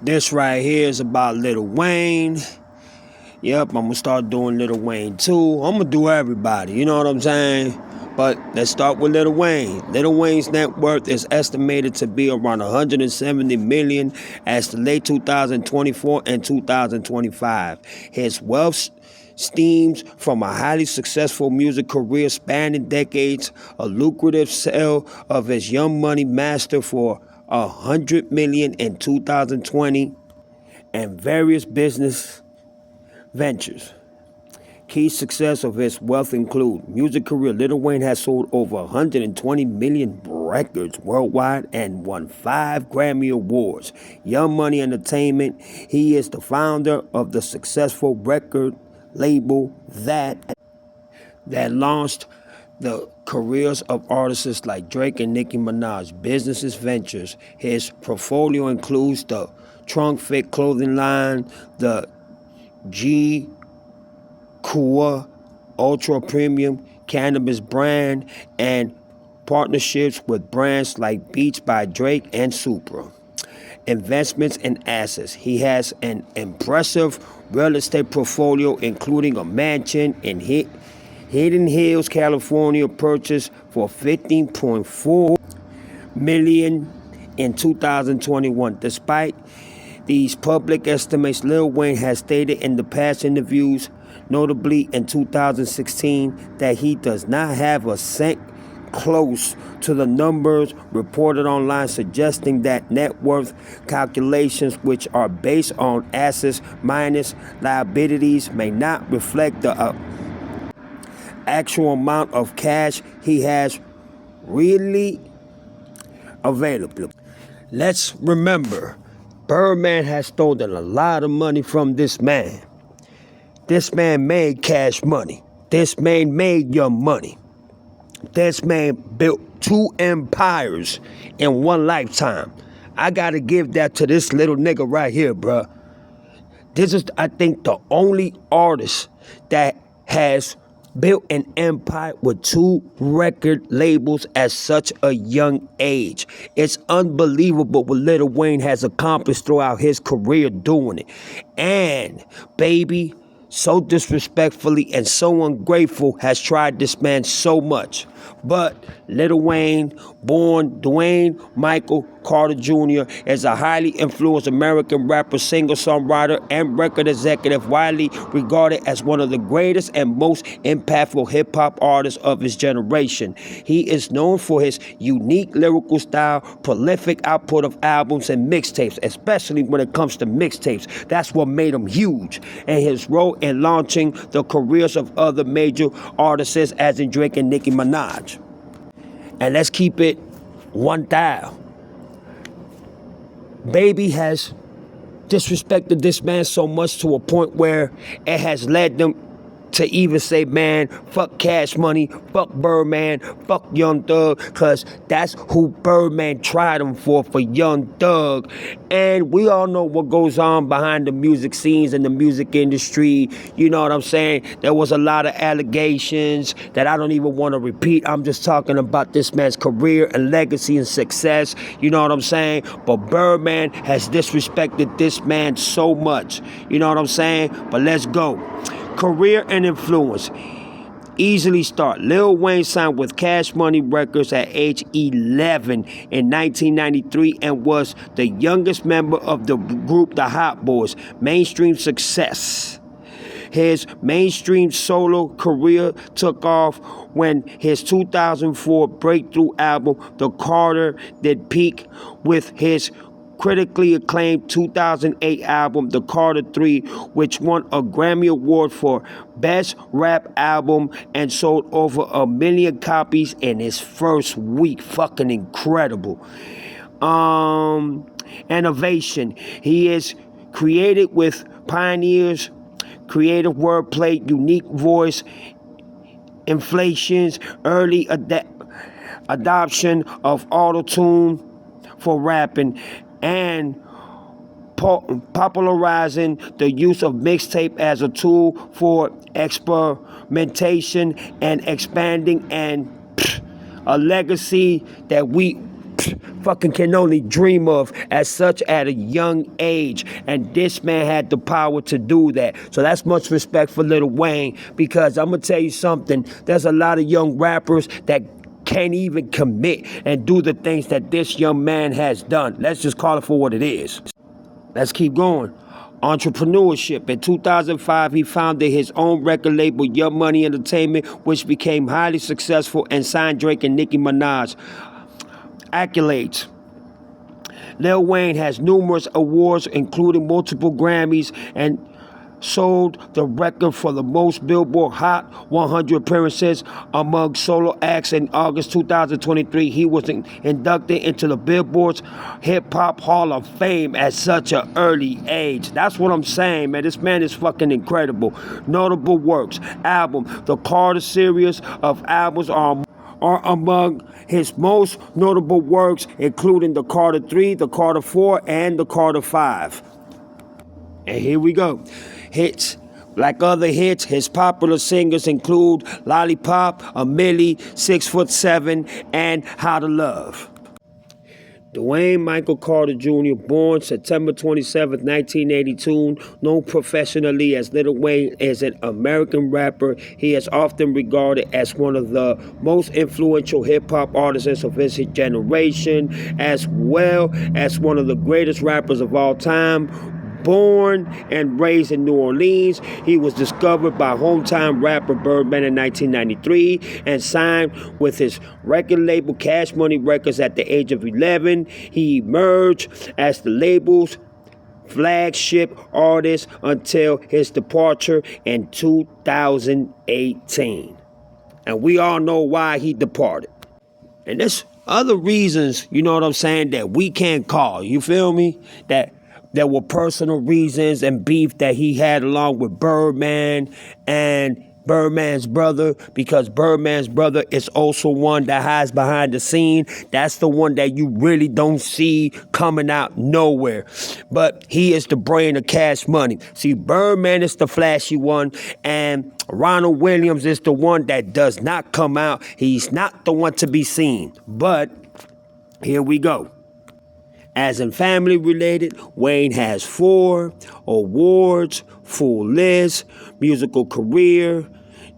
This right here is about Lil Wayne. Yep, I'm gonna start doing Lil Wayne too. I'm gonna do everybody, you know what I'm saying? But let's start with Lil Wayne. Lil Wayne's net worth is estimated to be around 170 million as the late 2024 and 2025. His wealth stems from a highly successful music career spanning decades, a lucrative sale of his Young Money master for 100 million in 2020, and various business ventures. Key success of his wealth include music career. Lil Wayne has sold over 120 million records worldwide and won 5 Grammy Awards. Young Money Entertainment. He is the founder of the successful record label that launched the careers of artists like Drake and Nicki Minaj. Businesses ventures. His portfolio includes the Trunk Fit clothing line, the G Kua Ultra Premium cannabis brand, and partnerships with brands like Beats by Drake and Supra. Investments and assets. He has an impressive real estate portfolio, including a mansion in Hidden Hills, California, purchased for $15.4 million in 2021. Despite these public estimates, Lil Wayne has stated in the past interviews, notably in 2016, that he does not have a cent close to the numbers reported online, suggesting that net worth calculations, which are based on assets minus liabilities, may not reflect the actual amount of cash he has really available. Let's remember, Birdman has stolen a lot of money from this man. This man made cash money. This man made Young Money. This man built 2 empires in one lifetime. I gotta give that to this little nigga right here, bruh. This is, I think, the only artist that has built an empire with 2 record labels at such a young age. It's unbelievable what Lil Wayne has accomplished throughout his career doing it. And, baby, so disrespectfully and so ungrateful has tried this man so much. But Lil Wayne, born Dwayne Michael Carter Jr., is a highly influenced American rapper, singer, songwriter, and record executive, widely regarded as one of the greatest and most impactful hip-hop artists of his generation. He is known for his unique lyrical style, prolific output of albums and mixtapes, especially when it comes to mixtapes. That's what made him huge, and his role in launching the careers of other major artists as in Drake and Nicki Minaj. And let's keep it 1,000. Baby has disrespected this man so much to a point where it has led them to even say, man, fuck Cash Money, fuck Birdman, fuck Young Thug, because that's who Birdman tried him for Young Thug. And we all know what goes on behind the music scenes and the music industry. You know what I'm saying? There was a lot of allegations that I don't even want to repeat. I'm just talking about this man's career and legacy and success. You know what I'm saying? But Birdman has disrespected this man so much. You know what I'm saying? But let's go. Career and influence. Easily start. Lil Wayne signed with Cash Money Records at age 11 in 1993 and was the youngest member of the group The Hot Boys. Mainstream success. His mainstream solo career took off when his 2004 breakthrough album, The Carter, did peak, with his critically acclaimed 2008 album, The Carter 3, which won a Grammy Award for Best Rap Album and sold over 1 million copies in its first week. Fucking incredible. Innovation. He is created with pioneers, creative wordplay, unique voice, inflations, early adoption of auto-tune for rapping, and popularizing the use of mixtape as a tool for experimentation and expanding, and a legacy that we fucking can only dream of as such at a young age. And this man had the power to do that. So that's much respect for Lil Wayne, because I'm gonna tell you something, there's a lot of young rappers that can't even commit and do the things that this young man has done. Let's just call it for what it is. Let's keep going. Entrepreneurship. In 2005, he founded his own record label, Young Money Entertainment, which became highly successful and signed Drake and Nicki Minaj. Accolades. Lil Wayne has numerous awards, including multiple Grammys, and sold the record for the most Billboard Hot 100 appearances among solo acts. In August 2023, he was inducted into the Billboard's Hip Hop Hall of Fame at such an early age. That's what I'm saying, man. This man is fucking incredible. Notable works. Album. The Carter series of albums are among his most notable works, including the Carter 3, the Carter 4, and the Carter 5. And here we go. Hits. Like other hits, his popular singers include Lollipop, A Milli, 6'7", and How to Love. Dwayne Michael Carter Jr., born September 27, 1982, known professionally as Lil Wayne, is an American rapper. He is often regarded as one of the most influential hip-hop artists of his generation, as well as one of the greatest rappers of all time. Born and raised in New Orleans, he was discovered by hometown rapper Birdman in 1993 and signed with his record label Cash Money Records at the age of 11. He emerged as the label's flagship artist until his departure in 2018. And we all know why he departed. And there's other reasons, you know what I'm saying, that we can't call. You feel me? That there were personal reasons and beef that he had along with Birdman and Birdman's brother, because Birdman's brother is also one that hides behind the scene. That's the one that you really don't see coming out nowhere. But he is the brain of Cash Money. See, Birdman is the flashy one, and Ronald Williams is the one that does not come out. He's not the one to be seen. But here we go. As in family related, Wayne has 4 awards, full list, musical career,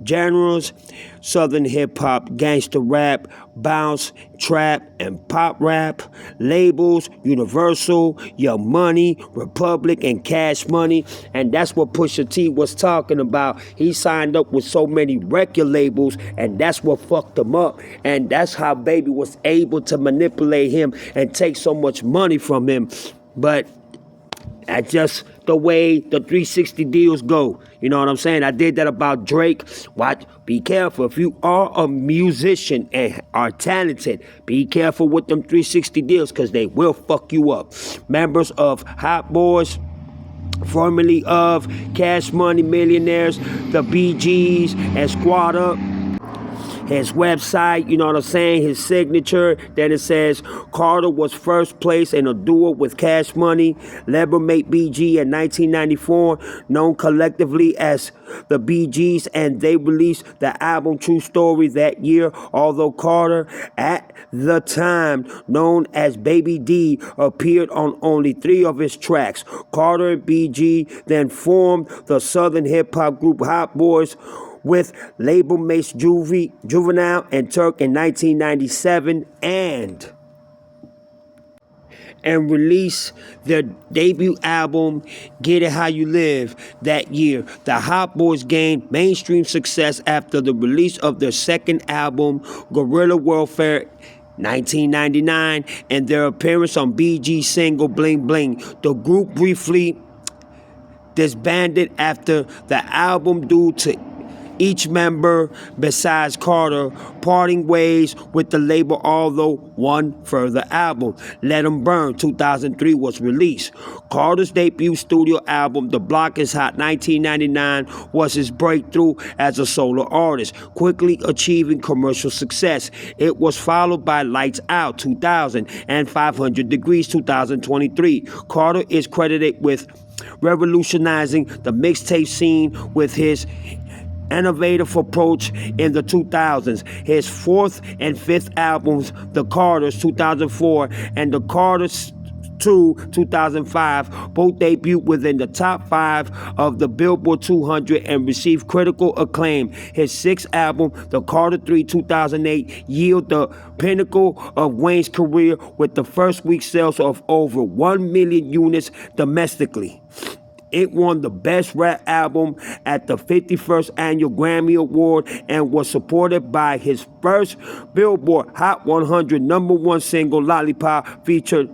genres, southern hip hop, gangster rap, bounce, trap, and pop rap, labels, Universal, Young Money, Republic, and Cash Money. And that's what Pusha T was talking about. He signed up with so many record labels, and that's what fucked him up. And that's how Baby was able to manipulate him and take so much money from him. But that's just the way the 360 deals go. You know what I'm saying? I did that about Drake. Watch, be careful. If you are a musician and are talented, be careful with them 360 deals, because they will fuck you up. Members of Hot Boys, formerly of Cash Money Millionaires, the BGs, and Squad Up. His website, you know what I'm saying, his signature, then it says Carter was first place in a duo with Cash Money, Labelmate BG in 1994, known collectively as the BGs, and they released the album True Story that year, although Carter, at the time known as Baby D, appeared on only 3 of his tracks. Carter and BG then formed the southern hip-hop group Hot Boys, with label mates Juvenile and Turk in 1997 and released their debut album, Get It How You Live, that year. The Hot Boys gained mainstream success after the release of their second album, Guerrilla Warfare, 1999, and their appearance on BG's single Bling Bling. The group briefly disbanded after the album due to each member, besides Carter, parting ways with the label, although one further album, Let 'Em Burn, 2003, was released. Carter's debut studio album, The Block Is Hot, 1999, was his breakthrough as a solo artist, quickly achieving commercial success. It was followed by Lights Out, 2000, and 500 Degrees, 2023. Carter is credited with revolutionizing the mixtape scene with his innovative approach in the 2000s. His fourth and fifth albums, The Carters 2004 and The Carters 2 2005, both debuted within the top 5 of the Billboard 200 and received critical acclaim. His sixth album, The Carter 3 2008, yielded the pinnacle of Wayne's career with the first week sales of over 1 million units domestically. It won the Best Rap Album at the 51st Annual Grammy Award and was supported by his first Billboard Hot 100 #1 single, Lollipop, featured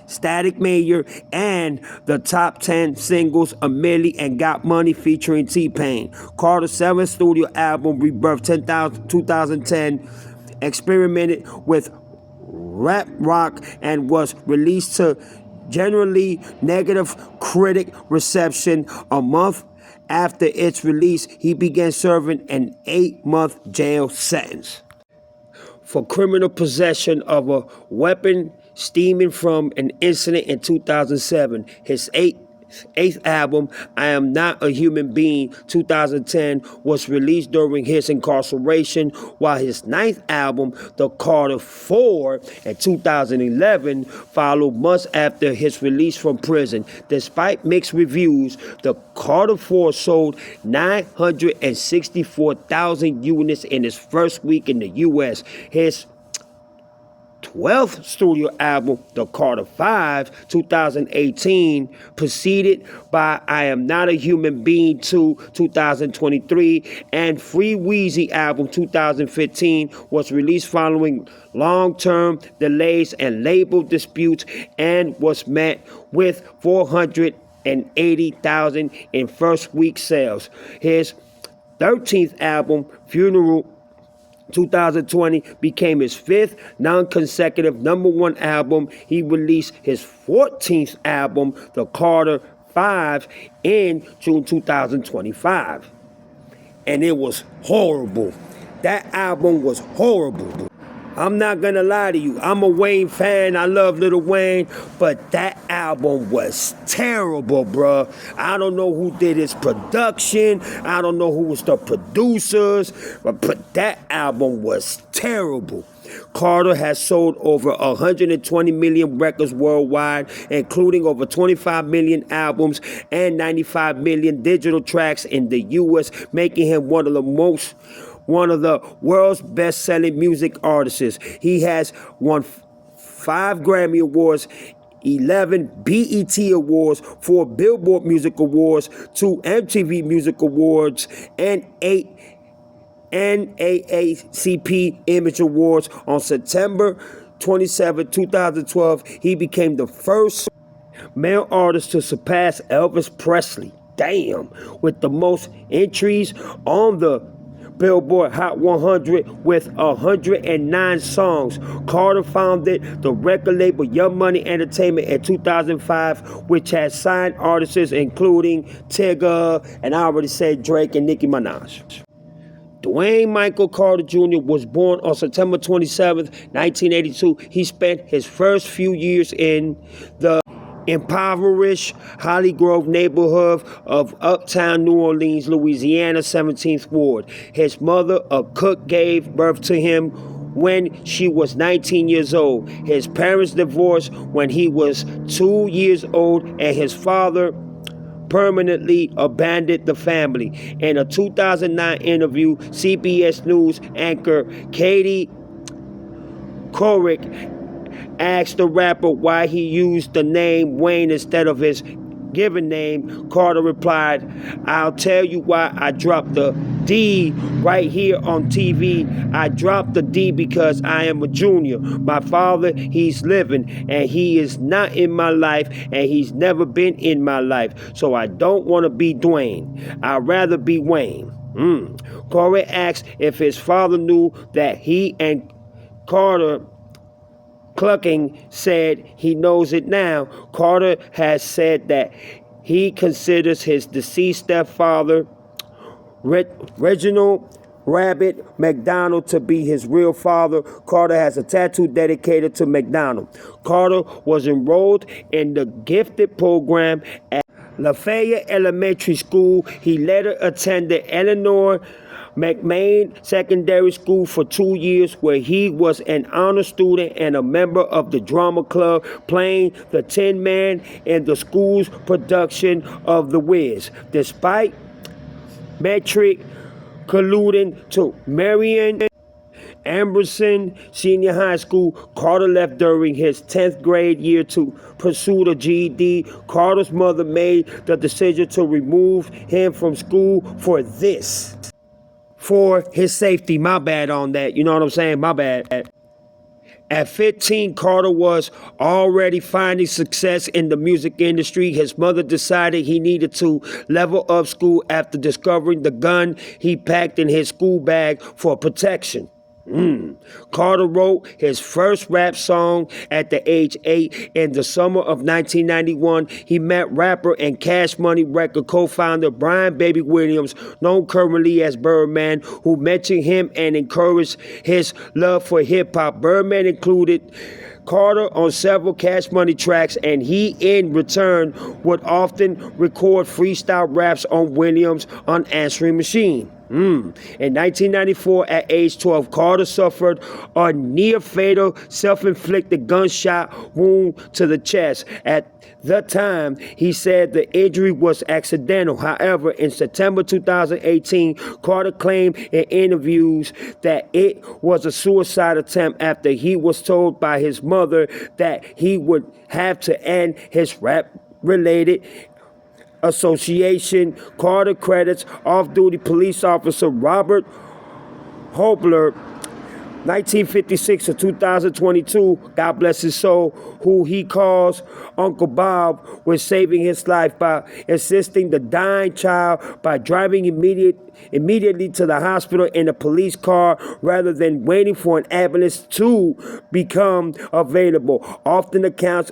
Static Major, and the top 10 singles, A Milli and Got Money featuring T-Pain. Carter's seventh studio album, Rebirth 2010, experimented with rap rock and was released to generally negative critic reception. A month after its release, he began serving an 8-month jail sentence for criminal possession of a weapon stemming from an incident in 2007. His eighth album, I Am Not a Human Being, 2010, was released during his incarceration, while his ninth album, The Carter 4, in 2011, followed months after his release from prison. Despite mixed reviews, The Carter 4 sold 964,000 units in its first week in the U.S. His 12th studio album, The Carter 5, 2018, preceded by I Am Not a Human Being 2, 2023, and Free Weezy album 2015 was released following long-term delays and label disputes and was met with 480,000 in first week sales. His 13th album, Funeral 2020, became his fifth non-consecutive #1 album. He released his 14th album, The Carter 5, in June 2025. And it was horrible. That album was horrible. I'm not gonna lie to you. I'm a Wayne fan. I love Lil Wayne, but that album was terrible, bruh. I don't know who did his production. I don't know who was the producers, but that album was terrible. Carter has sold over 120 million records worldwide, including over 25 million albums and 95 million digital tracks in the U.S., making him one of the world's best-selling music artists. He has won 5 Grammy Awards, 11 BET Awards, 4 Billboard Music Awards, 2 MTV Music Awards, and 8 NAACP Image Awards. On September 27, 2012, he became the first male artist to surpass Elvis Presley, with the most entries on the Billboard Hot 100 with 109 songs. Carter founded the record label Young Money Entertainment in 2005, which has signed artists including Tigger, and I already said Drake and Nicki Minaj. Dwayne Michael Carter Jr. was born on September 27, 1982. He spent his first few years in the impoverished Holly Grove neighborhood of uptown New Orleans, Louisiana, 17th Ward. His mother, a cook, gave birth to him when she was 19 years old. His parents divorced when he was 2 years old, and his father permanently abandoned the family. In a 2009 interview, CBS News anchor Katie Couric asked the rapper why he used the name Wayne instead of his given name. Carter replied, "I'll tell you why I dropped the D right here on TV. I dropped the D because I am a junior. My father, he's living, and he is not in my life, and he's never been in my life. So I don't want to be Dwayne. I'd rather be Wayne." Corey asked if his father knew that he and Carter Clucking said he knows it now. Carter has said that he considers his deceased stepfather, Reginald Rabbit McDonald, to be his real father. Carter has a tattoo dedicated to McDonald. Carter was enrolled in the Gifted program at Lafayette Elementary School. He later attended Eleanor McMain Secondary School for 2 years, where he was an honor student and a member of the drama club, playing the Tin Man in the school's production of The Wiz. Despite Metric colluding to Marion Amberson Senior High School, Carter left during his 10th grade year to pursue a GED. Carter's mother made the decision to remove him from school for his safety. My bad on that. You know what I'm saying? My bad. At 15, Carter was already finding success in the music industry. His mother decided he needed to level up school after discovering the gun he packed in his school bag for protection. Carter wrote his first rap song at the age 8 in the summer of 1991. He met rapper and Cash Money record co-founder Brian Baby Williams, known currently as Birdman, who mentioned him and encouraged his love for hip-hop. Birdman included Carter on several Cash Money tracks, and he in return would often record freestyle raps on Williams' Unanswering Machine. In 1994, at age 12, Carter suffered a near-fatal self-inflicted gunshot wound to the chest. At the time, he said the injury was accidental. However, in September 2018, Carter claimed in interviews that it was a suicide attempt after he was told by his mother that he would have to end his rap-related association. Carter credits off-duty police officer Robert Hobler, 1956 to 2022, God bless his soul, who he calls Uncle Bob, with saving his life by assisting the dying child by driving immediately to the hospital in a police car rather than waiting for an ambulance to become available. Often accounts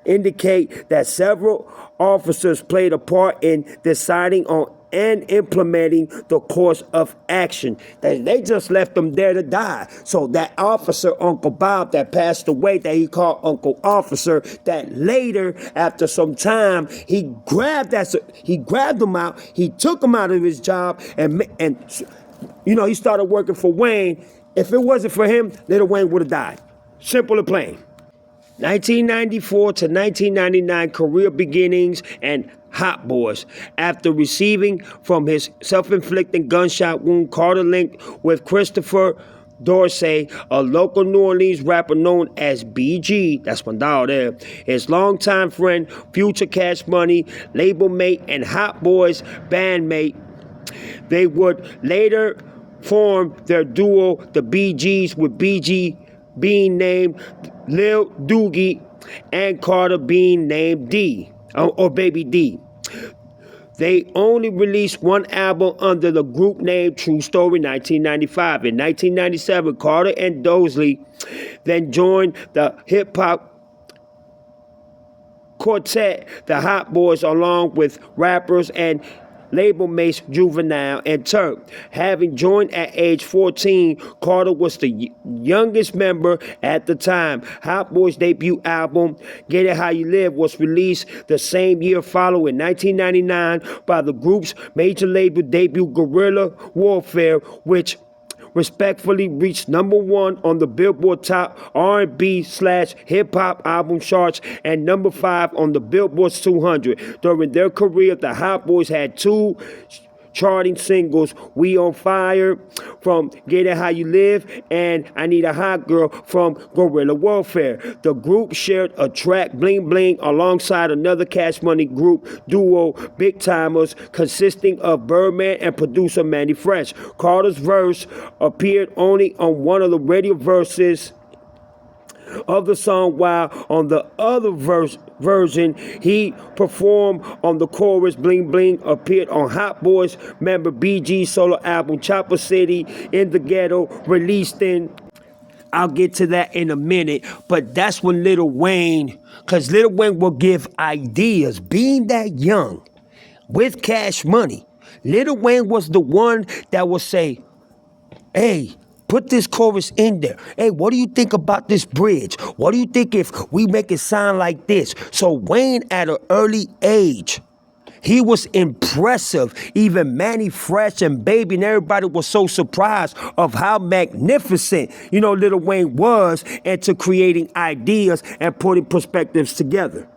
indicate that several officers played a part in deciding on and implementing the course of action. They just left him there to die. So that officer, Uncle Bob, that passed away, that he called Uncle Officer, that later, after some time, he grabbed him out, he took him out of his job, and he started working for Wayne. If it wasn't for him, Little Wayne would have died. Simple and plain. 1994 to 1999 career beginnings and Hot Boys. After receiving from his self-inflicted gunshot wound, Carter linked with Christopher Dorsey, a local New Orleans rapper known as BG, that's my dog there, his longtime friend, future Cash Money, label mate, and Hot Boys bandmate. They would later form their duo, the BGs, with BG being named Lil Doogie and Carter being named D, or Baby D. They only released one album under the group name True Story 1995. In 1997, Carter and Dosley then joined the hip-hop quartet, the Hot Boys, along with rappers and label mates Juvenile and Turk. Having joined at age 14, Carter was the youngest member at the time. Hot Boys' debut album, Get It How You Live, was released the same year, following 1999 by the group's major label debut, Guerrilla Warfare, which respectfully reached #1 on the Billboard Top R&B/Hip-Hop album charts and #5 on the Billboard 200. During their career, the Hot Boys had two charting singles, We On Fire from Get It How You Live and I Need a Hot Girl from Guerrilla Warfare. The group shared a track, Bling Bling, alongside another Cash Money group duo, Big Timers, consisting of Birdman and producer Mannie Fresh. Carter's verse appeared only on one of the radio verses of the song, while on the other version he performed on the chorus. Bling Bling appeared on Hot Boys member BG's solo album Chopper City in the Ghetto, released in, I'll get to that in a minute, but that's when Lil Wayne, because Lil Wayne will give ideas. Being that young with Cash Money, Lil Wayne was the one that would say, hey, put this chorus in there. Hey, what do you think about this bridge? What do you think if we make it sound like this? So Wayne, at an early age, He was impressive. Even Mannie Fresh and Baby and everybody was so surprised of how magnificent, Lil Wayne was into creating ideas and putting perspectives together.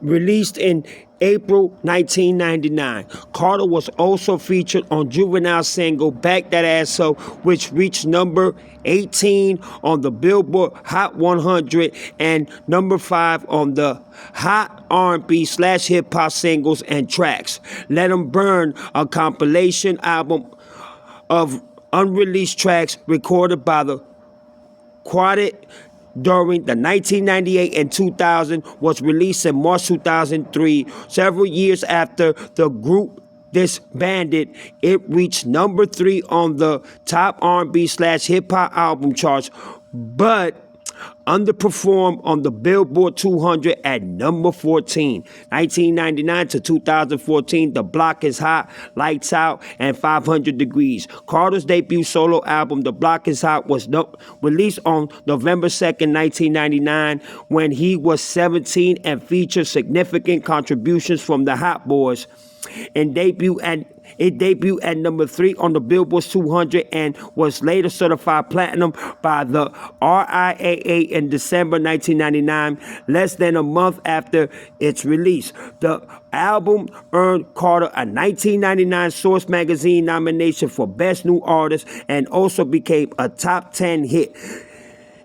Released in April 1999, Carter was also featured on Juvenile's single Back That Ass Up, which reached number 18 on the Billboard Hot 100 and number 5 on the Hot R&B/Hip Hop Singles and Tracks. Let 'Em Burn, a compilation album of unreleased tracks recorded by the Quartet during the 1998 and 2000, was released in March 2003. Several years after the group disbanded, it reached number 3 on the top R&B/hip hop album charts, but underperformed on the Billboard 200 at number 14. 1999 to 2014, The Block Is Hot, Lights Out, and 500 Degrees. Carter's debut solo album, The Block Is Hot, was released on November 2nd, 1999, when he was 17 and featured significant contributions from the Hot Boys. It debuted at number 3 on the Billboard 200 and was later certified platinum by the RIAA in December 1999, less than a month after its release. The album earned Carter a 1999 Source magazine nomination for Best New Artist and also became a top 10 hit.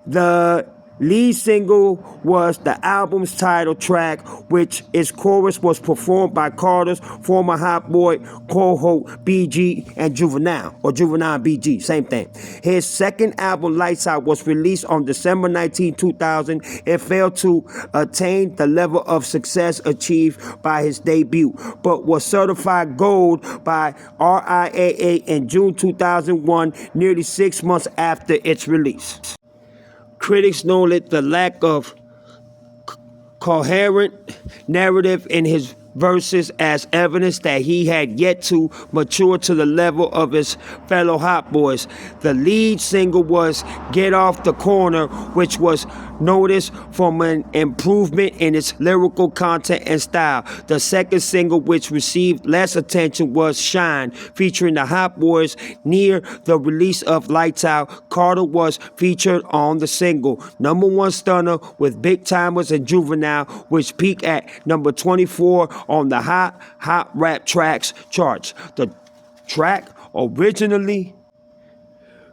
The lead single was the album's title track, which its chorus was performed by Carter's former Hot Boy co-host BG and Juvenile, or Juvenile BG, same thing. His second album, Lights Out, was released on December 19, 2000. It failed to attain the level of success achieved by his debut, but was certified gold by RIAA in June 2001, nearly 6 months after its release. Critics noted the lack of coherent narrative in his verses as evidence that he had yet to mature to the level of his fellow Hot Boys. The lead single was Get Off the Corner, which was noticed from an improvement in its lyrical content and style. The second single, which received less attention, was Shine, featuring the Hot Boys. Near the release of Lights Out, Carter was featured on the single Number 1 Stunner with Big Timers and Juvenile, which peaked at number 24 on the Hot Rap Tracks charts. The track originally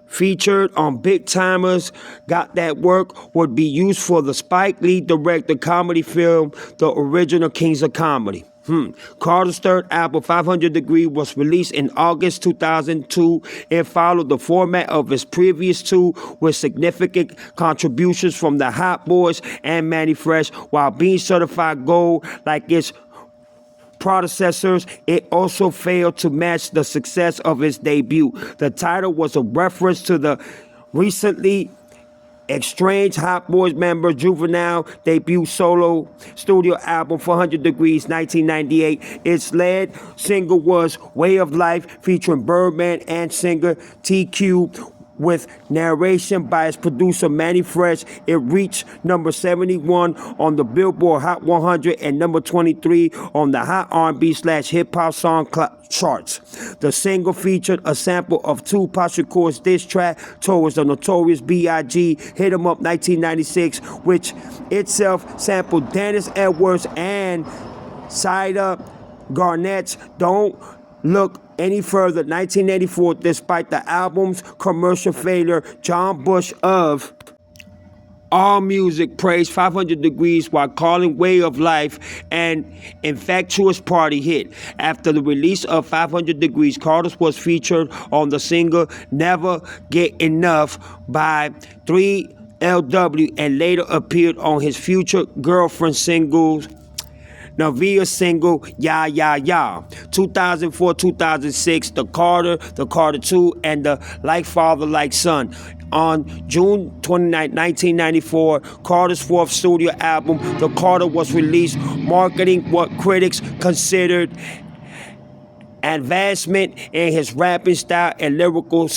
featured on Big Timers, Got That Work, would be used for the Spike Lee directed comedy film, The Original Kings of Comedy. Carter's third album, 500 Degrees, was released in August 2002. It followed the format of his previous two, with significant contributions from the Hot Boys and Mannie Fresh. While being certified gold like its predecessors, it also failed to match the success of its debut. The title was a reference to the recently estranged Hot Boys member Juvenile debut solo studio album 400 Degrees 1998. Its lead single was Way of Life, featuring Birdman and singer TQ, with narration by its producer Mannie Fresh. It reached number 71 on the Billboard Hot 100 and number 23 on the Hot R&B/hip hop song charts. The single featured a sample of Tupac Shakur's diss track towards the Notorious B.I.G. Hit 'Em Up 1996, which itself sampled Dennis Edwards and Sida Garnett's Don't Look Any Further 1984. Despite the album's commercial failure, John Bush of AllMusic praised 500 Degrees while calling Way of Life an infectious party hit. After the release of 500 Degrees, Carter was featured on the single Never Get Enough by 3LW and later appeared on his future girlfriend singles Navia's single, Ya Ya Ya. 2004-2006, The Carter 2, and the Like Father Like Son. On June 29, 1994, Carter's fourth studio album, The Carter, was released, marketing what critics considered advancement in his rapping style and lyrical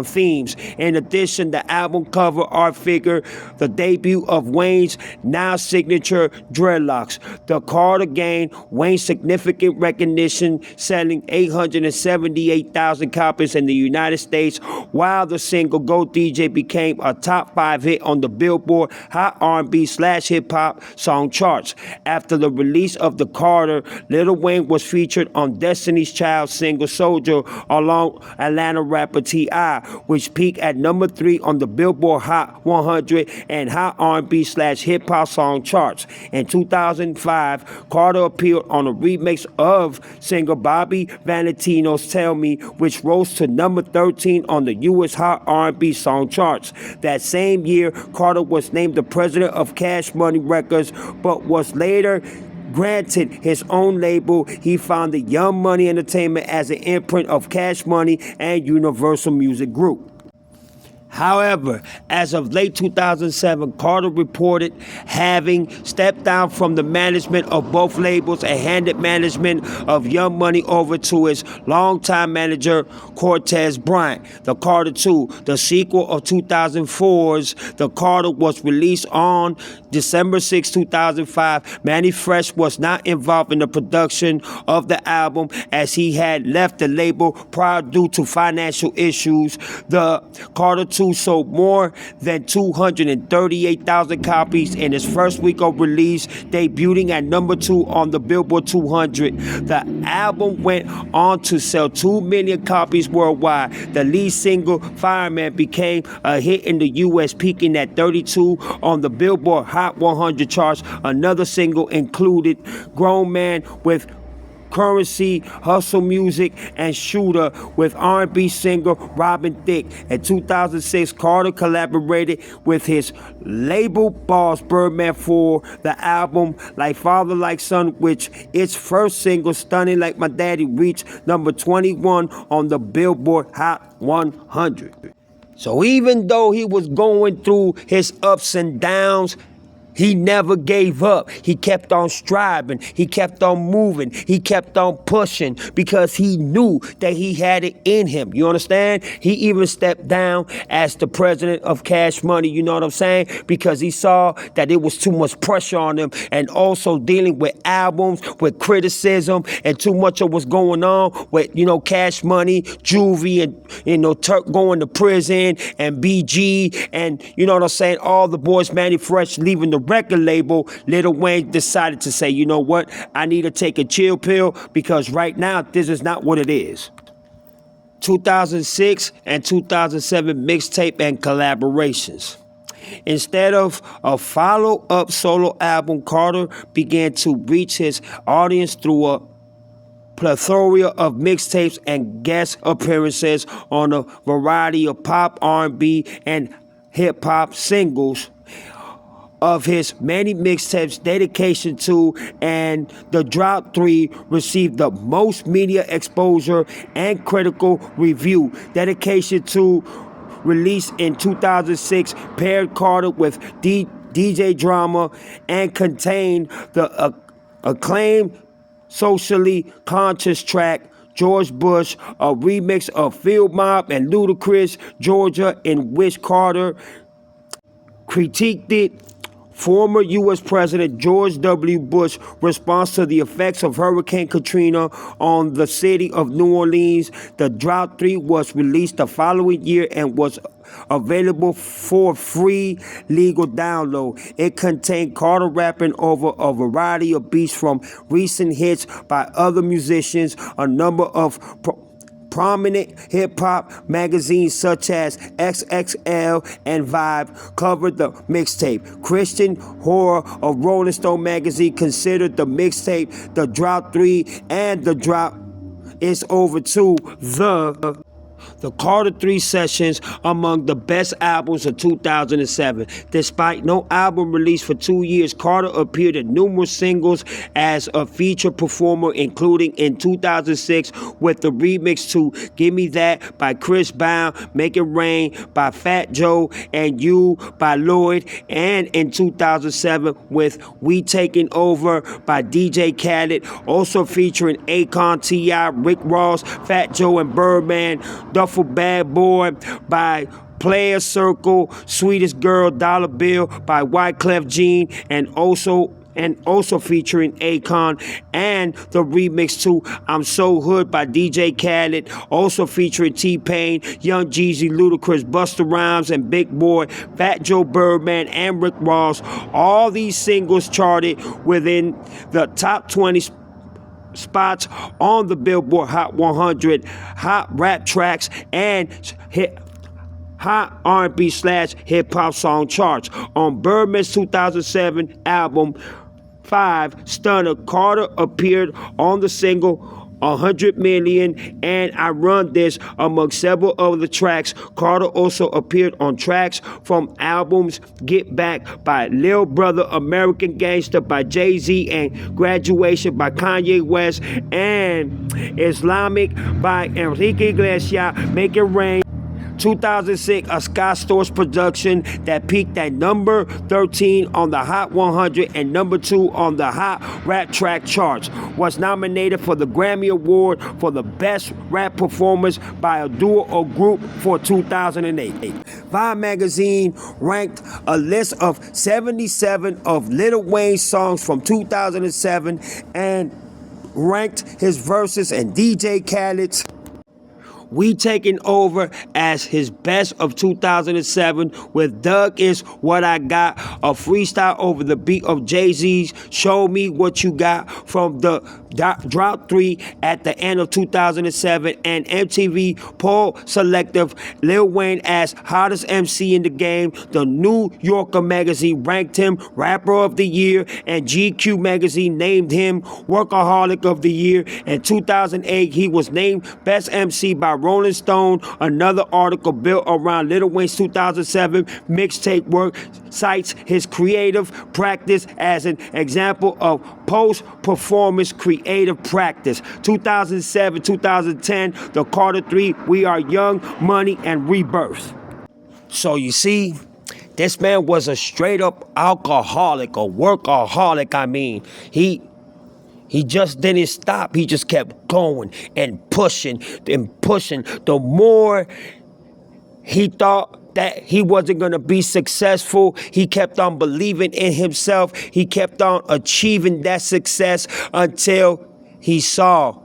themes. In addition, the album cover art figure the debut of Wayne's now signature dreadlocks. The Carter gained Wayne's significant recognition, selling 878,000 copies in the United States, while the single Go DJ became a top 5 hit on the Billboard Hot R&B/Hip Hop song charts. After the release of the Carter, Lil Wayne was featured on Destiny's Child single Soldier along Atlanta rapper T.I., which peaked at number 3 on the Billboard Hot 100 and Hot R&B/Hip Hop song charts. In 2005, Carter appeared on a remix of singer Bobby Valentino's Tell Me, which rose to number 13 on the U.S. Hot R&B song charts. That same year, Carter was named the president of Cash Money Records, but was later granted his own label. He founded Young Money Entertainment as an imprint of Cash Money and Universal Music Group. However, as of late 2007, Carter reported having stepped down from the management of both labels and handed management of Young Money over to his longtime manager, Cortez Bryant. The Carter 2, the sequel of 2004's The Carter, was released on December 6, 2005. Mannie Fresh was not involved in the production of the album as he had left the label prior due to financial issues. The Carter 2 sold more than 238,000 copies in its first week of release, debuting at number 2 on the Billboard 200. The album went on to sell 2 million copies worldwide. The lead single, Fireman, became a hit in the U.S., peaking at 32 on the Billboard Hot 100 charts. Another single included Grown Man with Currency, Hustle Music, and Shooter with R&B singer Robin Thicke. In 2006, Carter collaborated with his label boss Birdman for the album Like Father Like Son, which its first single, Stunning Like My Daddy, reached number 21 on the Billboard Hot 100. So even though he was going through his ups and downs, he never gave up. He kept on striving. He kept on moving. He kept on pushing because he knew that he had it in him. You understand? He even stepped down as the president of Cash Money, you know what I'm saying? Because he saw that it was too much pressure on him, and also dealing with albums, with criticism, and too much of what's going on with, Cash Money, Juvie, and, Turk going to prison, and BG, and, you know what I'm saying, all the boys, Mannie Fresh, leaving the record label. Lil Wayne decided to say, you know what, I need to take a chill pill because right now this is not what it is. 2006 and 2007 mixtape and collaborations. Instead of a follow-up solo album, Carter began to reach his audience through a plethora of mixtapes and guest appearances on a variety of pop, R&B, and hip-hop singles of his many mixtapes. Dedication 2 and The Drought 3 received the most media exposure and critical review. Dedication 2, released in 2006, paired Carter with DJ Drama and contained the acclaimed socially conscious track George Bush, a remix of Field Mob and Ludacris, Georgia, in which Carter critiqued it. Former U.S. President George W. Bush's response to the effects of Hurricane Katrina on the city of New Orleans. The Drought 3 was released the following year and was available for free legal download. It contained Carter rapping over a variety of beats from recent hits by other musicians. A number of prominent hip-hop magazines such as XXL and Vibe covered the mixtape. Christian Horror of Rolling Stone magazine considered the mixtape The Drought 3 and The Drought Is Over 2 the Carter 3 sessions among the best albums of 2007. Despite no album release for 2 years, Carter appeared in numerous singles as a featured performer, including in 2006 with the remix to Gimme That by Chris Brown, Make It Rain by Fat Joe, and You by Lloyd, and in 2007 with We Taking Over by DJ Khaled, also featuring Akon, T.I., Rick Ross, Fat Joe, and Birdman. Duffel Bad Boy by Player Circle, Sweetest Girl, Dollar Bill by Wyclef Jean, and also featuring Akon, and the remix to I'm So Hood by DJ Khaled, also featuring T-Pain, Young Jeezy, Ludacris, Busta Rhymes, and Big Boy, Fat Joe Birdman, and Rick Ross. All these singles charted within the top 20 spots on the Billboard Hot 100 Hot Rap Tracks and Hot R&B / hip hop song charts. On Birdman's 2007 album 5, Stunner, Carter appeared on the single 100 Million and I Run This among several other tracks. Carter also appeared on tracks from albums Get Back by Lil Brother, American Gangster by Jay-Z, and Graduation by Kanye West, and Islamic by Enrique Iglesias, Make It Rain. 2006, a Scott Storch production that peaked at number 13 on the Hot 100 and number 2 on the Hot Rap Track charts, was nominated for the Grammy Award for the Best Rap Performance by a Duo or Group for 2008. Vibe magazine ranked a list of 77 of Lil Wayne's songs from 2007 and ranked his verses and DJ Khaled's We Taking Over as his best of 2007, with Doug Is What I Got, a freestyle over the beat of Jay-Z's Show Me What You Got from the Drought 3 at the end of 2007, and MTV poll selective Lil Wayne as hottest MC in the game. The New Yorker magazine ranked him Rapper of the Year, and GQ magazine named him Workaholic of the Year. In 2008, he was named Best MC by Rolling Stone. Another article built around Lil Wayne's 2007 mixtape work cites his creative practice as an example of post-performance creative practice. 2007-2010, the Carter 3, We Are Young, Money, and Rebirth. So you see, this man was a straight up alcoholic, a workaholic. I mean, he just didn't stop. He just kept going and pushing and pushing. The more he thought that he wasn't going to be successful, he kept on believing in himself. He kept on achieving that success until he saw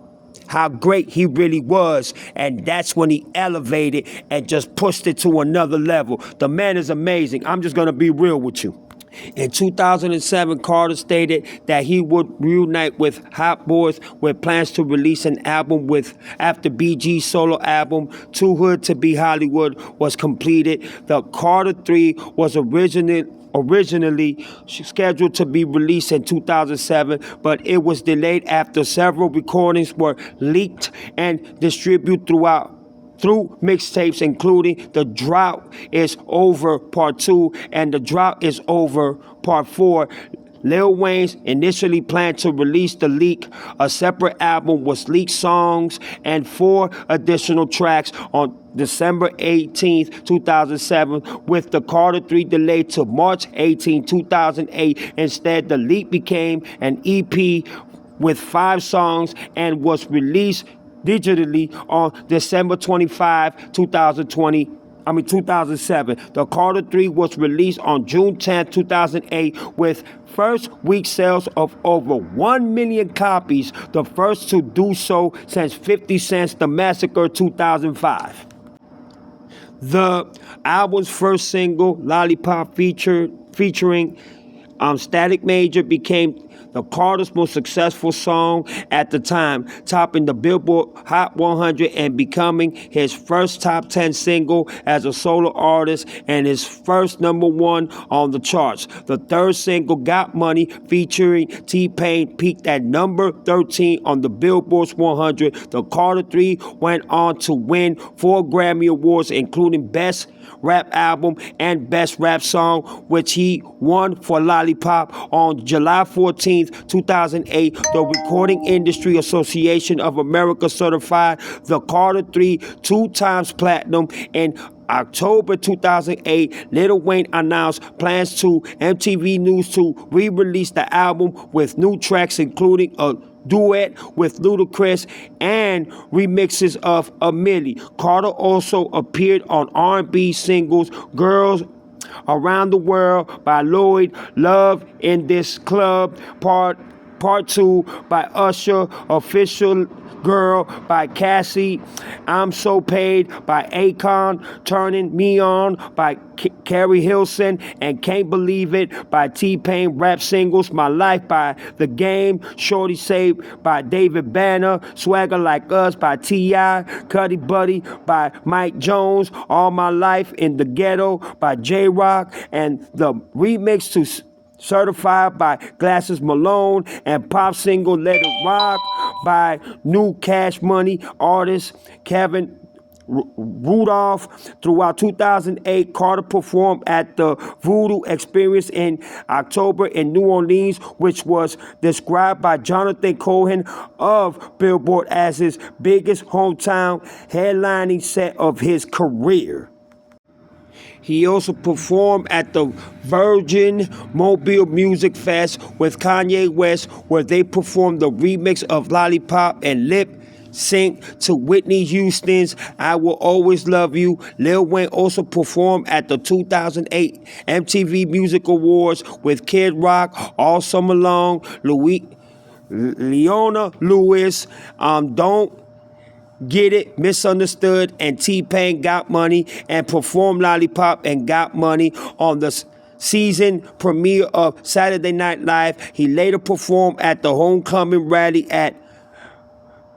how great he really was. And that's when he elevated and just pushed it to another level. The man is amazing. I'm just going to be real with you. In 2007, Carter stated that he would reunite with Hot Boys with plans to release an album after BG's solo album, Too Hood to Be Hollywood, was completed. The Carter 3 was originally scheduled to be released in 2007, but it was delayed after several recordings were leaked and distributed through mixtapes, including The Drought Is Over Part 2 and The Drought Is Over Part 4. Lil Wayne initially planned to release The Leak, a separate album with leaked songs and 4 additional tracks, on December 18th, 2007, with the Carter 3 delayed to March 18, 2008. Instead, The Leak became an EP with 5 songs and was released digitally on December 25, 2007. The Carter 3 was released on June 10, 2008, with first week sales of over 1 million copies, the first to do so since 50 Cent's The Massacre 2005. The album's first single, Lollipop, featuring Static Major, became the Carter's most successful song at the time, topping the Billboard Hot 100 and becoming his first top 10 single as a solo artist and his first number 1 on the charts. The third single, Got Money, featuring T-Pain, peaked at number 13 on the Billboard 100. The Carter 3 went on to win 4 Grammy Awards, including Best Rap Album and Best Rap Song, which he won for Lollipop. On July 14th, 2008, the Recording Industry Association of America certified the Carter 3 2 times platinum in October 2008, Lil Wayne announced plans to MTV News to re-release the album with new tracks including a duet with Ludacris and remixes of A Milli. Carter also appeared on R&B singles Girls Around the World by Lloyd, Love in This Club Part 2 by Usher, Official Girl by Cassie, I'm So Paid by Akon, Turning Me On by Carrie Hilson, and Can't Believe It by T-Pain. Rap singles My Life by The Game, Shorty Saved by David Banner, Swagger Like Us by T.I., Cuddy Buddy by Mike Jones, All My Life in the Ghetto by J-Rock, and the remix to Certified by Glasses Malone, and pop single Let It Rock by new Cash Money artist Kevin Rudolph. Throughout 2008, Carter performed at the Voodoo Experience in October in New Orleans, which was described by Jonathan Cohen of Billboard as his biggest hometown headlining set of his career. He also performed at the Virgin Mobile Music Fest with Kanye West, where they performed the remix of Lollipop and lip sync to Whitney Houston's I Will Always Love You. Lil Wayne also performed at the 2008 MTV Music Awards with Kid Rock, All Summer Long, Leona Lewis, Don't Get It, Misunderstood, and T-Pain Got Money, and performed Lollipop and Got Money on the season premiere of Saturday Night Live. He later performed at the homecoming rally at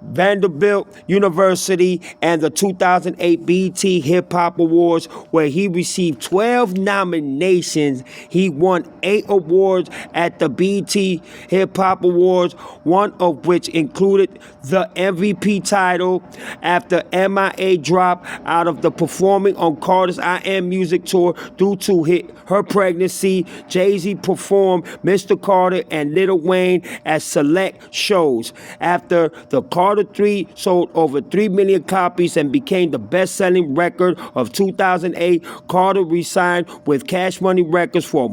Vanderbilt University and the 2008 BET Hip Hop Awards, where he received 12 nominations. He won 8 awards at the BET Hip Hop Awards, one of which included the MVP title. After MIA dropped out of the Performing on Carter's I Am Music tour due to her pregnancy, Jay-Z performed Mr. Carter and Lil Wayne at select shows. After the Carter 3 sold over 3 million copies and became the best-selling record of 2008, Carter re-signed with Cash Money Records for a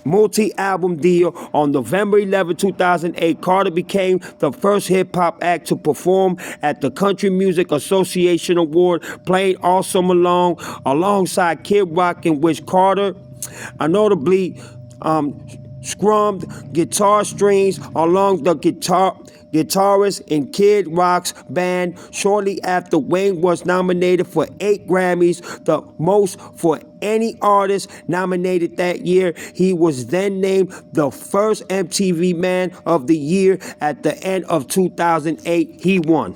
multi-album deal. On November 11, 2008, Carter became the first hip-hop act to perform at the Country Music Association Award, playing All Summer Long alongside Kid Rock, in which Carter notably strummed guitar strings along the guitarist in Kid Rock's band. Shortly after, Wayne was nominated for 8 Grammys, the most for any artist nominated that year. He was then named the first MTV Man of the Year. At the end of 2008, he won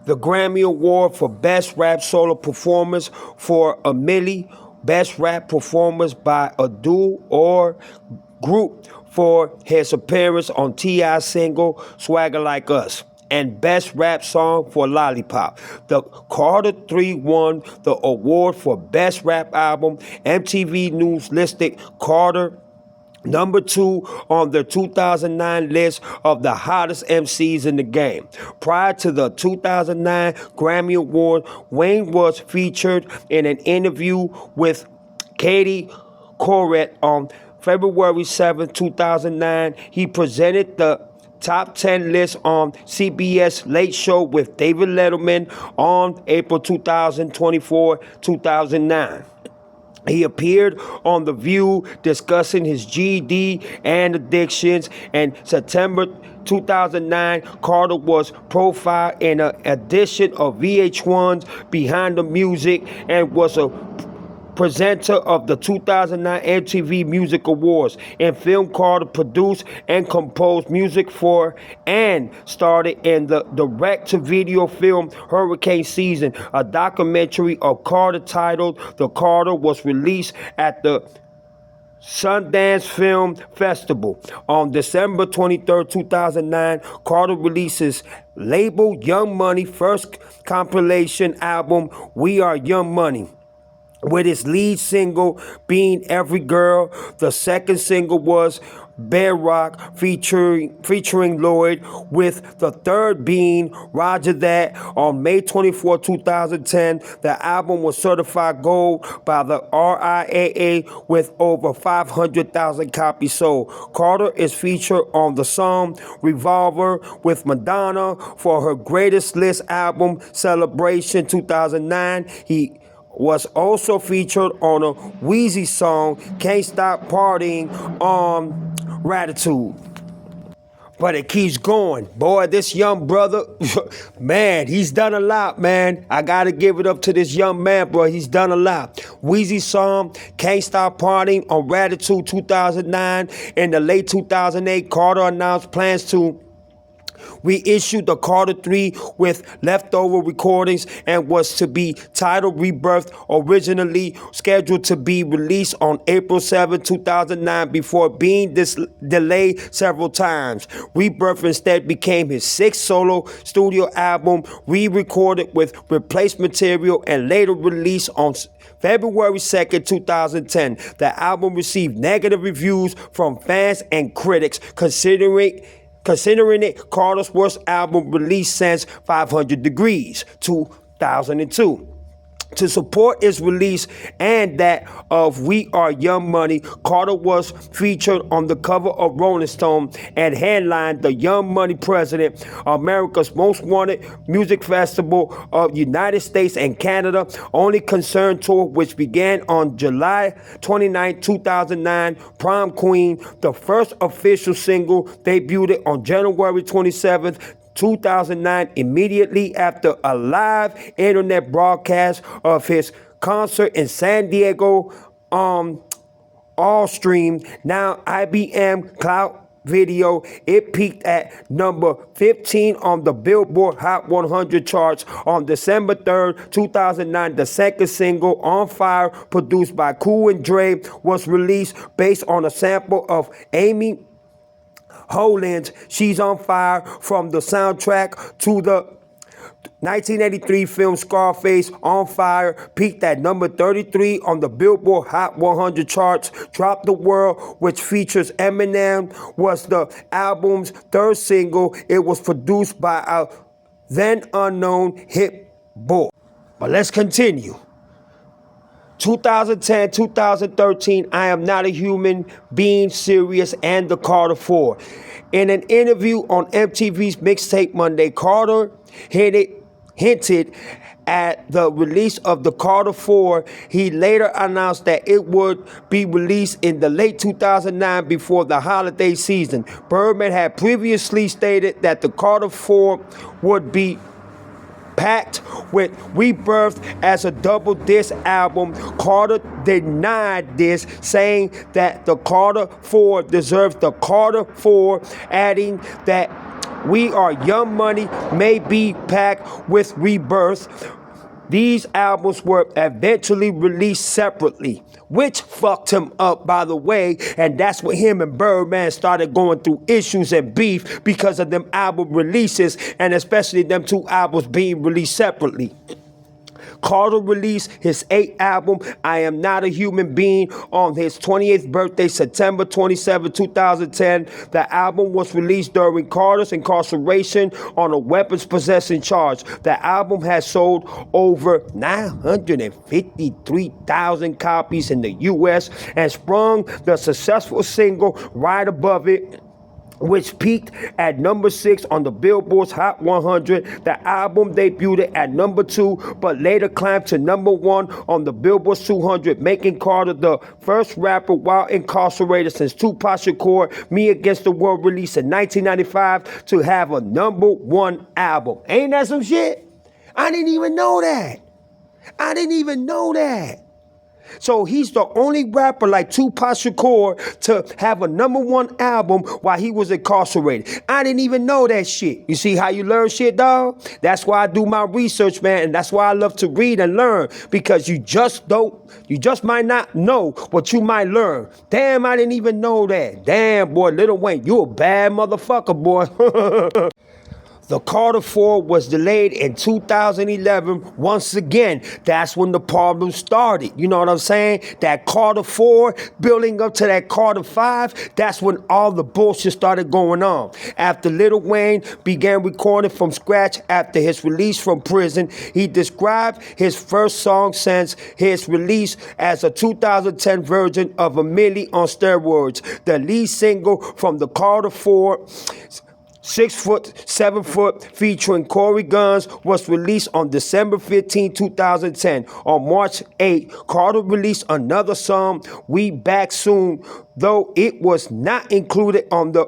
the Grammy Award for Best Rap Solo Performance for A Milli, Best Rap Performance by a Duo or Group for his appearance on T.I.'s single Swagger Like Us, and Best Rap Song for Lollipop. The Carter 3 won the award for Best Rap Album. MTV News listed Carter number 2 on the 2009 list of the hottest MCs in the game. Prior to the 2009 Grammy Award, Wayne was featured in an interview with Katie Couric on February 7, 2009. He presented the top 10 list on CBS Late Show with David Letterman on April 2024, 2009. He appeared on The View discussing his GED and addictions. In September 2009, Carter was profiled in an edition of VH1's Behind the Music and was a presenter of the 2009 MTV Music Awards. In film, Carter produced and composed music for and starred in the direct-to-video film Hurricane Season. A documentary of Carter titled The Carter was released at the Sundance Film Festival. On December 23, 2009, Carter releases label Young Money first compilation album, We Are Young Money, with its lead single being Every Girl. The second single was Bedrock featuring Lloyd, with the third being Roger That. On May 24, 2010, the album was certified gold by the RIAA with over 500,000 copies sold. Carter is featured on the song Revolver with Madonna for her Greatest List album Celebration 2009. He was also featured on a Weezy song Can't Stop Partying on Gratitude. But it keeps going. Boy, this young brother, man, he's done a lot, man. I gotta give it up to this young man, bro. He's done a lot. Weezy song, Can't Stop Partying on Gratitude 2009. In the late 2008, Carter announced plans to reissued the Carter 3 with leftover recordings and was to be titled Rebirth, originally scheduled to be released on April 7, 2009 before being delayed several times. Rebirth instead became his sixth solo studio album, re-recorded with replaced material and later released on February 2nd, 2010. The album received negative reviews from fans and critics, considering it Carter's worst album released since 500 Degrees, 2002. To support its release and that of We Are Young Money, Carter was featured on the cover of Rolling Stone and headlined the Young Money President, America's Most Wanted music festival of United States and Canada, Only Concern tour, which began on July 29, 2009. Prom Queen, the first official single, debuted on January 27th, 2009, immediately after a live internet broadcast of his concert in San Diego, all streamed. Now IBM Cloud Video, it peaked at number 15 on the Billboard Hot 100 charts on December 3rd, 2009. The second single, On Fire, produced by Cool and Dre, was released based on a sample of Amy Hollins' She's on Fire from the soundtrack to the 1983 film Scarface. On Fire peaked at number 33 on the Billboard Hot 100 charts. Drop the World, which features Eminem, was the album's third single. It was produced by a then unknown Hit Boy. But let's continue. 2010, 2013, I Am Not a Human Being, Serious, and the Carter 4. In an interview on MTV's Mixtape Monday, Carter hinted at the release of the Carter 4. He later announced that it would be released in the late 2009 before the holiday season. Birdman had previously stated that the Carter 4 would be packed with Rebirth as a double disc album. Carter denied this, saying that the Carter 4 deserves the Carter 4, adding that We Are Young Money may be packed with Rebirth. These albums were eventually released separately, which fucked him up, by the way, and that's when him and Birdman started going through issues and beef because of them album releases, and especially them two albums being released separately. Carter released his 8th album, I Am Not a Human Being, on his 28th birthday, September 27, 2010. The album was released during Carter's incarceration on a weapons possession charge. The album has sold over 953,000 copies in the U.S. and sprung the successful single Right Above It, which peaked at number 6 on the Billboard's Hot 100. The album debuted at number 2, but later climbed to number 1 on the Billboard 200, making Carter the first rapper while incarcerated since Tupac Shakur, Me Against the World, released in 1995, to have a number 1 album. Ain't that some shit? I didn't even know that. So he's the only rapper like Tupac Shakur to have a number 1 album while he was incarcerated. I didn't even know that shit. You see how you learn shit, dog? That's why I do my research, man, and that's why I love to read and learn, because you just might not know what you might learn. Damn, I didn't even know that. Damn, boy, Lil Wayne, you a bad motherfucker, boy. The Carter 4 was delayed in 2011. Once again, that's when the problem started. You know what I'm saying? That Carter 4 building up to that Carter 5, that's when all the bullshit started going on. After Lil Wayne began recording from scratch after his release from prison, he described his first song since his release as a 2010 version of A Milli on steroids. The lead single from the Carter 4, 6 foot, 7 foot, featuring Corey Guns, was released on December 15, 2010. On March 8, Carter released another song, We Back Soon, though it was not included on the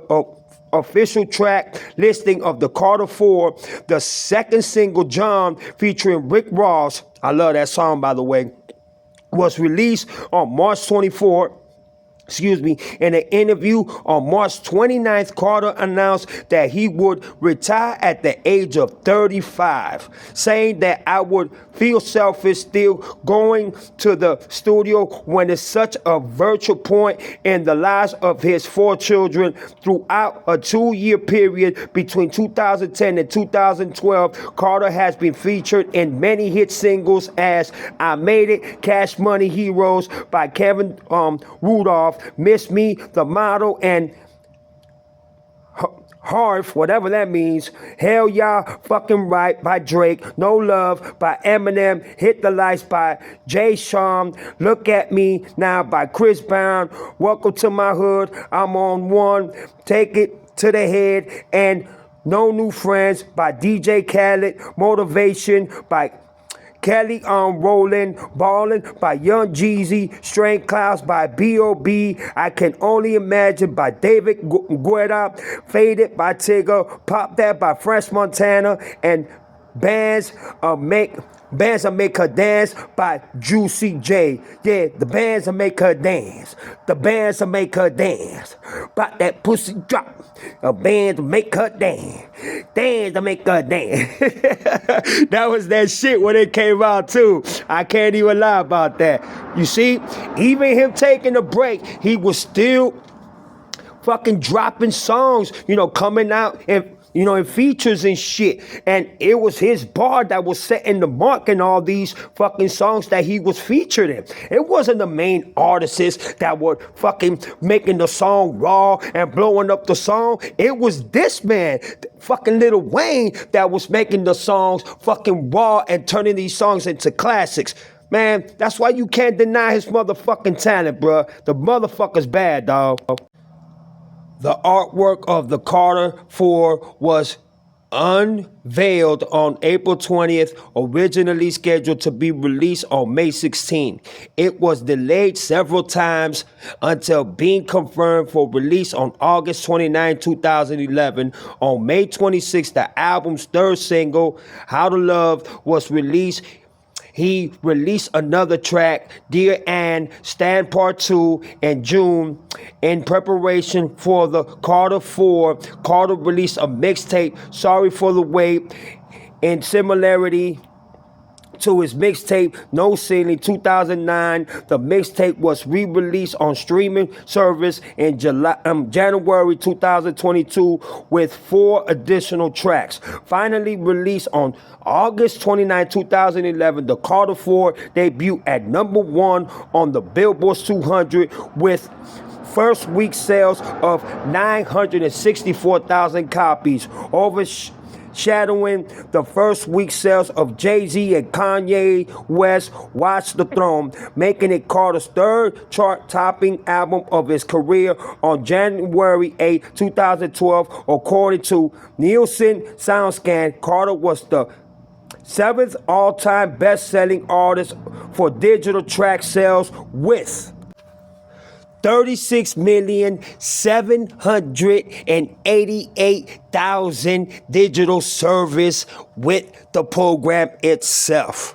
official track listing of the Carter 4. The second single, John, featuring Rick Ross, I love that song by the way, was released on March 24. In an interview on March 29th, Carter announced that he would retire at the age of 35, saying that I would feel selfish still going to the studio when it's such a virtual point in the lives of his 4 children. Throughout a 2-year period between 2010 and 2012, Carter has been featured in many hit singles as I Made It, Cash Money Heroes by Kevin Rudolph, Miss Me, The Model, and Harf, whatever that means. Hell Yeah, Fucking Right by Drake. No Love by Eminem. Hit the Lights by Jay Sean. Look at Me Now by Chris Brown. Welcome to My Hood, I'm on One. Take It to the Head, and No New Friends by DJ Khaled. Motivation by Kelly on Rollin', Ballin' by Young Jeezy, Strain Clouds by B.O.B., I Can Only Imagine by David Guetta, Faded by Tigger, Pop That by French Montana, and Bands Make Her Dance by Juicy J. Yeah, the bands will make her dance. The bands will make her dance. Pop that pussy drop. A band to make her dance. Dance to make her dance. That was that shit when it came out too. I can't even lie about that. You see, even him taking a break, he was still fucking dropping songs, coming out and in features and shit. And it was his bar that was setting the mark in all these fucking songs that he was featured in. It wasn't the main artists that were fucking making the song raw and blowing up the song. It was this man, fucking Lil Wayne, that was making the songs fucking raw and turning these songs into classics. Man, that's why you can't deny his motherfucking talent, bruh. The motherfucker's bad, dog. The artwork of the Carter 4 was unveiled on April 20th, originally scheduled to be released on May 16th. It was delayed several times until being confirmed for release on August 29, 2011. On May 26th, the album's third single, How to Love, was released. He released another track, Dear Ann, Stand Part 2, in June. In preparation for the Carter 4, Carter released a mixtape, Sorry for the Wait, in similarity to his mixtape No Ceiling 2009. The mixtape was re-released on streaming service in January 2022 with 4 additional tracks. Finally released on August 29, 2011, the Carter 4 debuted at number 1 on the Billboard 200 with first week sales of 964,000 copies, overshadowing the first week sales of Jay-Z and Kanye West, Watch the Throne, making it Carter's third chart-topping album of his career. On January 8, 2012, according to Nielsen SoundScan, Carter was the 7th all-time best-selling artist for digital track sales with 36,788,000 digital service with the program itself.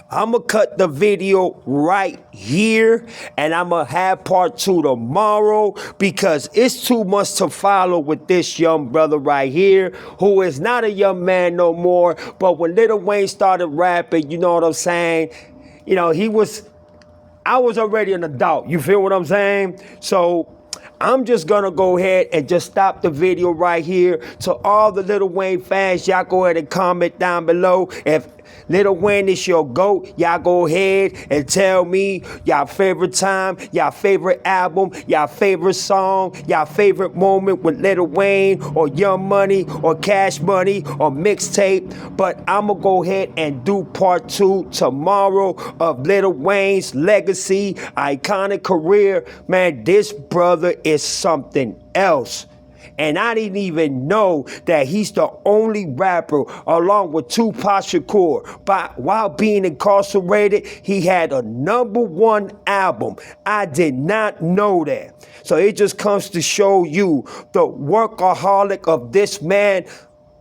I'm going to cut the video right here, and I'm going to have part 2 tomorrow because it's too much to follow with this young brother right here who is not a young man no more. But when Lil Wayne started rapping, you know what I'm saying? I was already an adult. You feel what I'm saying? So I'm just gonna go ahead and just stop the video right here. To all the Lil Wayne fans, y'all go ahead and comment down below if Lil Wayne is your GOAT. Y'all go ahead and tell me y'all favorite time, y'all favorite album, y'all favorite song, y'all favorite moment with Lil Wayne or Young Money or Cash Money or mixtape. But I'm gonna go ahead and do part 2 tomorrow of Lil Wayne's legacy, iconic career. Man, this brother is something else. And I didn't even know that he's the only rapper, along with Tupac Shakur, but while being incarcerated, he had a #1 album. I did not know that. So it just comes to show you the workaholic of this man.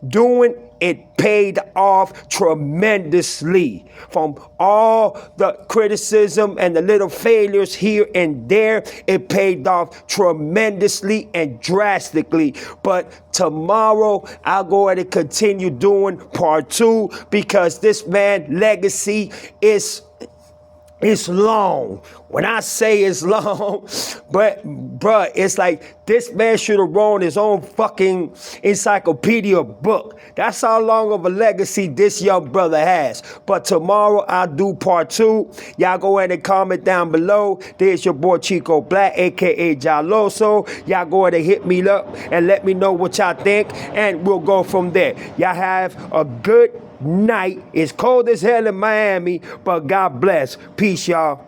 Doing it paid off tremendously. From all the criticism and the little failures here and there, it paid off tremendously and drastically. But tomorrow, I'll go ahead and continue doing part 2 because this man's legacy is long. When I say it's long, but bruh, it's like this man should have wrote his own fucking encyclopedia book. That's how long of a legacy this young brother has. But tomorrow I'll do part 2. Y'all go ahead and comment down below. There's your boy Chico Black, aka Jaloso. Y'all go ahead and hit me up and let me know what y'all think, and we'll go from there. Y'all have a good night. It's cold as hell in Miami, but God bless. Peace, y'all.